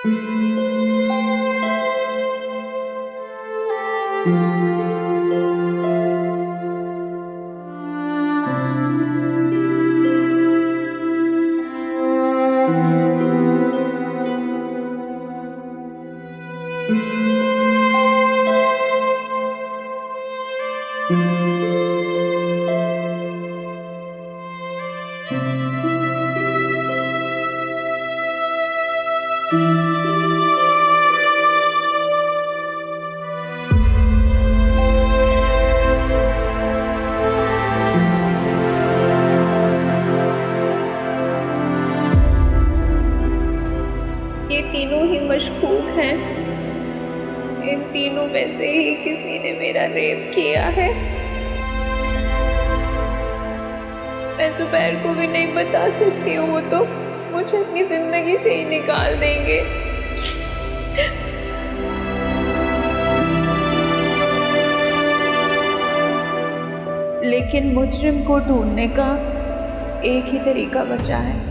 ये तीनों ही मशकूक हैं। इन तीनों में से ही किसी ने मेरा रेप किया है। मैं जुबैर को भी नहीं बता सकती हूँ, वो तो मुझे अपनी जिंदगी से ही निकाल देंगे। लेकिन मुजरिम को ढूंढने का एक ही तरीका बचा है।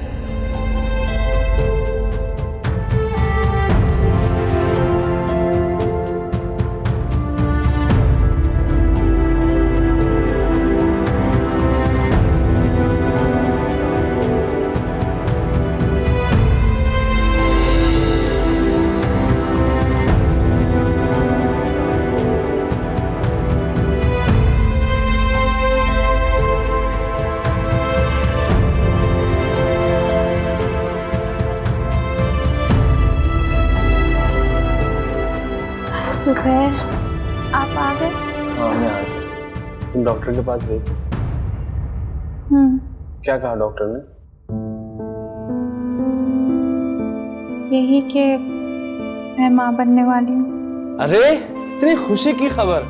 सुबैर, आप आ गए? हाँ मैं आ गया। तुम डॉक्टर के पास गई थी? क्या कहा डॉक्टर ने? यही कि मैं माँ बनने वाली हूँ। अरे इतनी खुशी की खबर!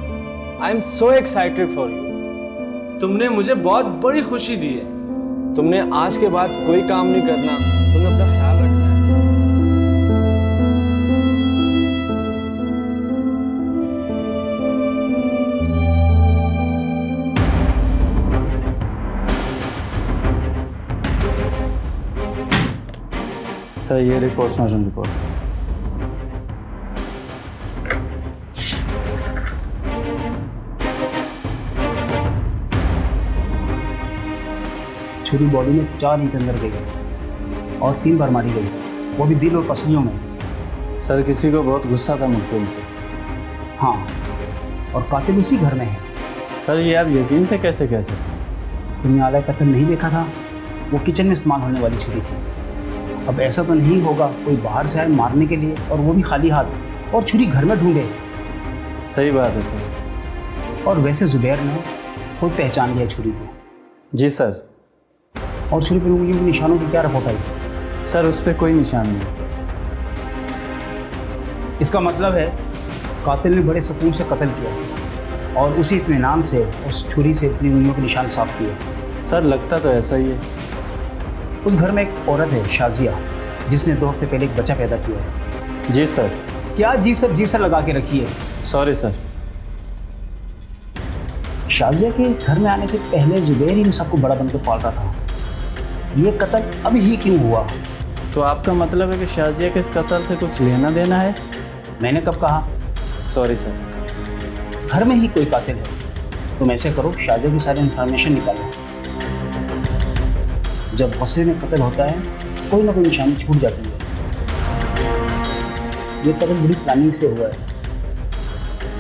I am so excited for you. तुमने मुझे बहुत बड़ी खुशी दी है। तुमने आज के बाद कोई काम नहीं करना, तुम्हें अपना ख्याल रखना है। सर ये रही पोस्टमार्टम रिपोर्ट। छुरी बॉडी में 4 इंच अंदर गई और 3 बार मारी गई, वो भी दिल और पसलियों में। सर किसी को बहुत गुस्सा था मुझे। हाँ, और कातिल उसी घर में है। सर ये आप यकीन से कैसे कह सकते? तुमने आला कत्ल नहीं देखा था? वो किचन में इस्तेमाल होने वाली छुरी थी। अब ऐसा तो नहीं होगा कोई बाहर से आए मारने के लिए और वो भी खाली हाथ और छुरी घर में ढूंढे। सही बात है सर। और वैसे जुबैर ने खुद पहचान लिया छुरी को। जी सर। और छुरी पर उंगलियों के निशानों की क्या रिपोर्ट आई? सर उस पर कोई निशान नहीं। इसका मतलब है कातिल ने बड़े सुकून से कत्ल किया और उसी इत्मीनान से उस छुरी से अपनी उंगलियों के निशान साफ किए। सर लगता तो ऐसा ही है। उस घर में एक औरत है शाजिया, जिसने 2 हफ्ते पहले एक बच्चा पैदा किया है। जी सर। क्या जी सर लगा के रखी है? Sorry sir. शाजिया के इस घर में आने से पहले जुबैर ही इन सबको बड़ा बनकर पाल रहा था। ये कत्ल अभी ही क्यों हुआ? तो आपका मतलब है कि शाजिया के इस कत्ल से कुछ लेना देना है? मैंने कब कहा? Sorry sir. घर में ही कोई कातिल है। तुम ऐसे करो, शाजिया की सारी इंफॉर्मेशन निकालो। जब गुस्से में कत्ल होता है कोई ना कोई निशानी छूट जाती है। ये कत्ल बड़ी प्लानिंग से हुआ है।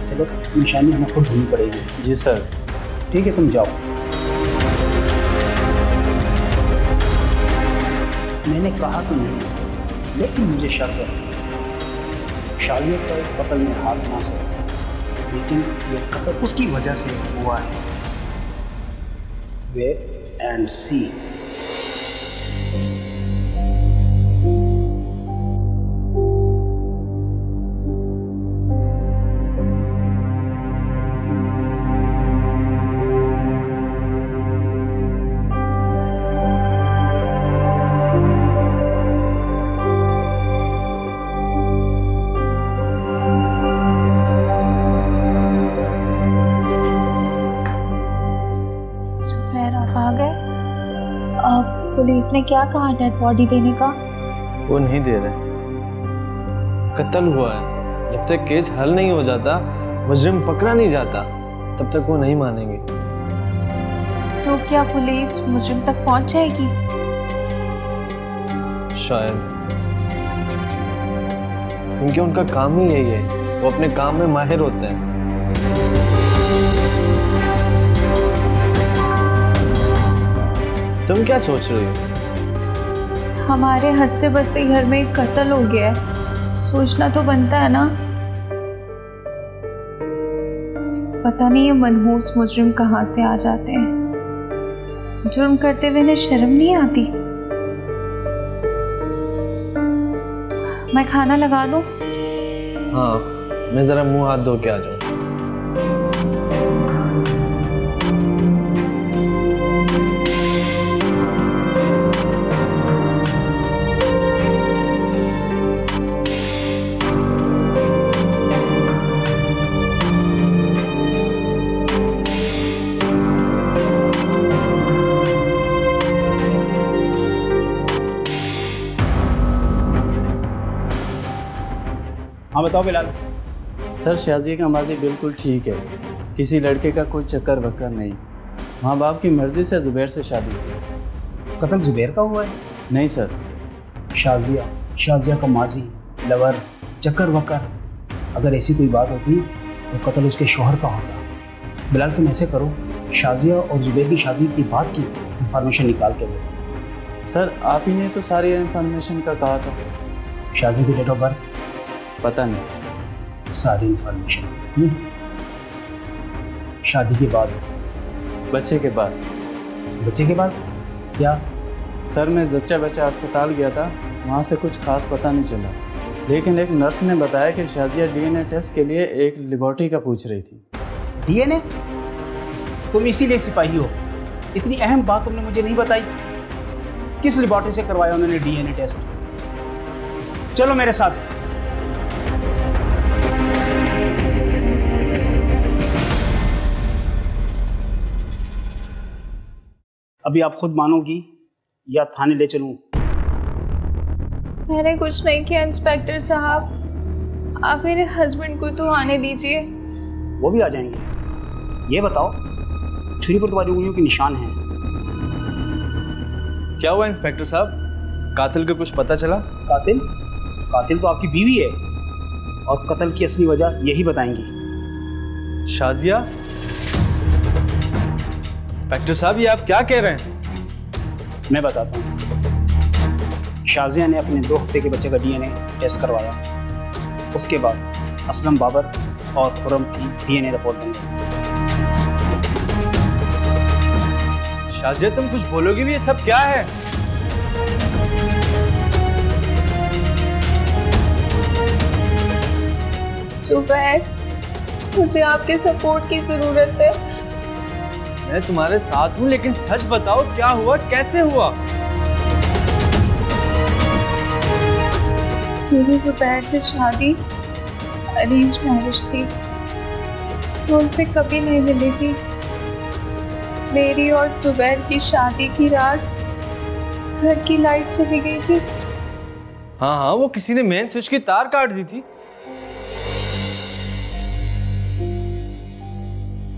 चलो निशानी हमें खुद ढूंढनी पड़ेगी। जी सर। ठीक है, तुम जाओ। मैंने कहा तो नहीं, लेकिन मुझे शक है शाजिया का इस कत्ल में हाथ ना से, लेकिन ये कत्ल उसकी वजह से हुआ है। Wait and C. पुलिस ने क्या कहा डेड बॉडी देने का? वो नहीं दे रहे। कत्ल हुआ है। जब तक केस हल नहीं हो जाता, मुजरिम पकड़ा नहीं जाता, तब तक वो नहीं मानेंगे। तो क्या पुलिस मुजरिम तक पहुंच जाएगी? शायद, क्योंकि उनका काम ही यही है, वो अपने काम में माहिर होते हैं। तुम क्या सोच रही हो? हमारे हंसते बसते घर में एक कत्ल हो गया है, सोचना तो बनता है ना। पता नहीं ये मनहूस मुजरिम कहाँ से आ जाते हैं। जुर्म करते हुए इन्हें शर्म नहीं आती। मैं खाना लगा दूं? हाँ, मैं जरा मुंह हाथ धो के आ जाऊं। हाँ बताओ बिलाल। सर, शाजिया की माजी बिल्कुल ठीक है, किसी लड़के का कोई चक्कर वक्कर नहीं। माँ बाप की मर्जी से जुबैर से शादी की। कत्ल जुबैर का हुआ है? नहीं सर। शाजिया का माजी, लवर, चक्कर वक्कर, अगर ऐसी कोई बात होती तो कत्ल उसके शोहर का होता। बिलाल तुम ऐसे करो, शाजिया और जुबैर की शादी की बात की इंफॉर्मेशन निकाल के दो। सर, आप ही ने तो सारी इंफॉर्मेशन का कहा था। शाजिया की डेट ऑफ बर्थ? पता नहीं। सारी इंफॉर्मेशन। शादी के बाद? बच्चे के बाद। बच्चे के बाद क्या? सर, मैं जच्चा बच्चा अस्पताल गया था, वहाँ से कुछ खास पता नहीं चला, लेकिन एक नर्स ने बताया कि शाजिया डीएनए टेस्ट के लिए एक लेबोरेटरी का पूछ रही थी। डीएनए? तुम इसीलिए सिपाही हो? इतनी अहम बात तुमने मुझे नहीं बताई। किस लेबोरेटरी से करवाया उन्होंने डीएनए टेस्ट? चलो मेरे साथ। अभी आप खुद मानोगी या थाने ले चलूं? मैंने कुछ नहीं किया इंस्पेक्टर साहब, आप मेरे हस्बैंड को तो आने दीजिए। वो भी आ जाएंगे। ये बताओ, छुरी पर तुम्हारी उंगलियों के निशान हैं। क्या हुआ इंस्पेक्टर साहब, कातिल का कुछ पता चला? कातिल तो आपकी बीवी है, और कत्ल की असली वजह यही बताएंगी। शाजिया? इंस्पेक्टर साहब, ये आप क्या कह रहे हैं? मैं बताता हूँ। शाजिया ने अपने 2 हफ्ते के बच्चे का डीएनए टेस्ट करवाया। उसके बाद असलम बाबर और खुरम की डीएनए रिपोर्ट बन गई। शाजिया, तुम कुछ बोलोगे भी? ये सब क्या है? जुबैर, मुझे आपके सपोर्ट की जरूरत है। मैं तुम्हारे साथ हूँ, लेकिन सच बताओ, क्या हुआ, कैसे हुआ? मेरी जुबैर से शादी अरेंज मैरिज थी। मैं उनसे कभी नहीं मिली थी। मेरी और जुबैर की शादी की रात घर की लाइट चली गई थी। हाँ हाँ, वो किसी ने मेन स्विच की तार काट दी थी।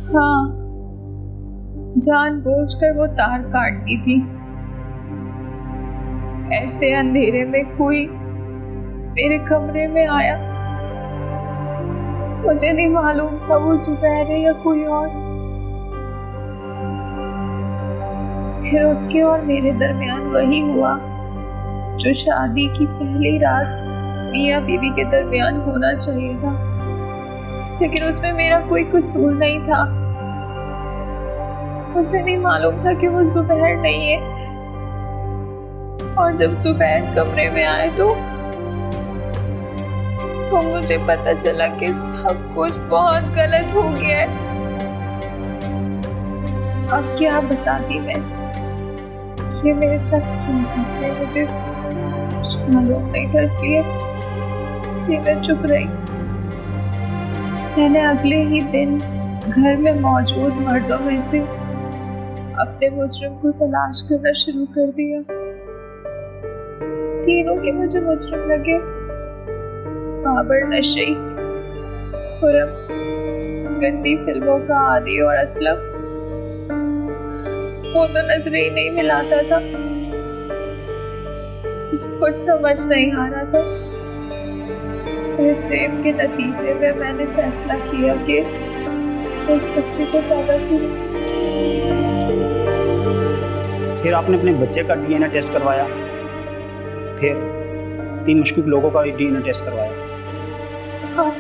हाँ, जानबूझकर वो तार काट दी थी। ऐसे अंधेरे में कोई मेरे कमरे में आया। मुझे नहीं मालूम था वो जुबैर है या कोई और। फिर उसके और मेरे दरमियान वही हुआ जो शादी की पहली रात मियां बीवी के दरमियान होना चाहिए था, लेकिन उसमें मेरा कोई कसूर नहीं था। मुझे नहीं मालूम था कि वो जुबैर नहीं है, और जब जुबैर कमरे में आए तो मुझे पता चला कि सब कुछ बहुत गलत हो गया है। अब क्या बताती मैं, ये मेरे साथ क्यों हुआ, मुझे मालूम नहीं था, इसलिए मैं चुप रही। मैंने अगले ही दिन घर में मौजूद मर्दों में से अपने मुजरिम को तलाश करना शुरू कर दिया। तीनों के मुझे मुजरिम लगे, बाबर नशई, खुरम गंदी फिल्मों का आदी और असलम, वो तो नजरें ही नहीं मिलाता था। मुझे कुछ समझ नहीं आ रहा था। इस प्रेम के नतीजे में मैंने फैसला किया कि उस बच्चे को पैदा करूं। फिर आपने अपने बच्चे का डीएनए टेस्ट करवाया, फिर 3 मशकूक लोगों का डीएनए टेस्ट करवाया। हाँ,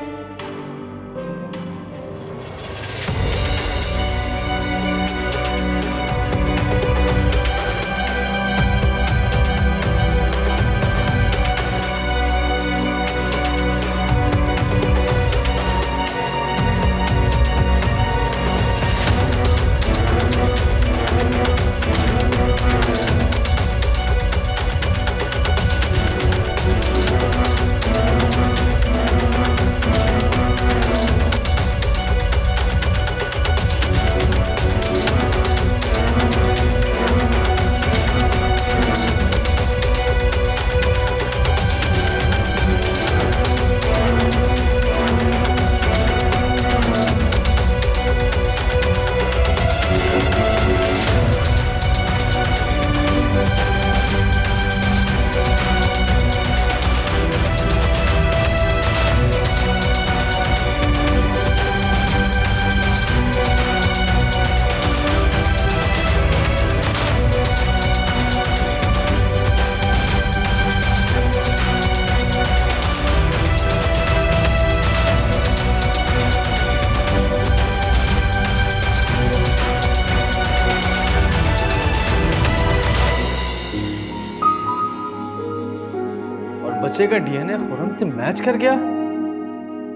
बच्चे का डीएनए खुरम से मैच कर गया।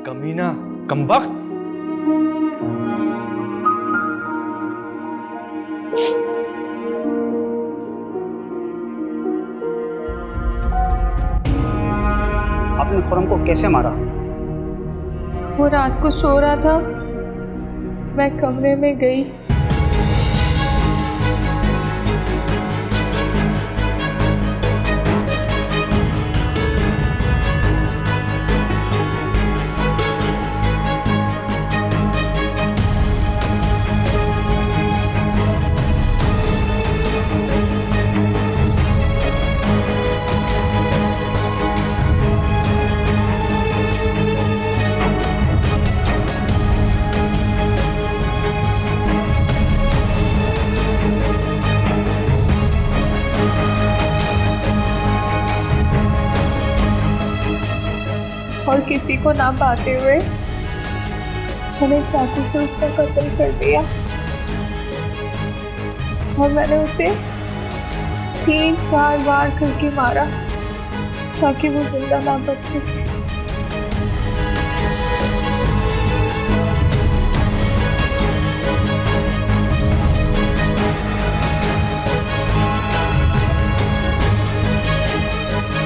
कमीना, कमबख्त। आपने खुरम को कैसे मारा? वो रात को सो रहा था, मैं कमरे में गई। और किसी को ना पाते हुए मैंने चाकू से उसका कत्ल कर दिया और मैंने उसे 3-4 बार करके मारा ताकि वो जिंदा ना बच सके।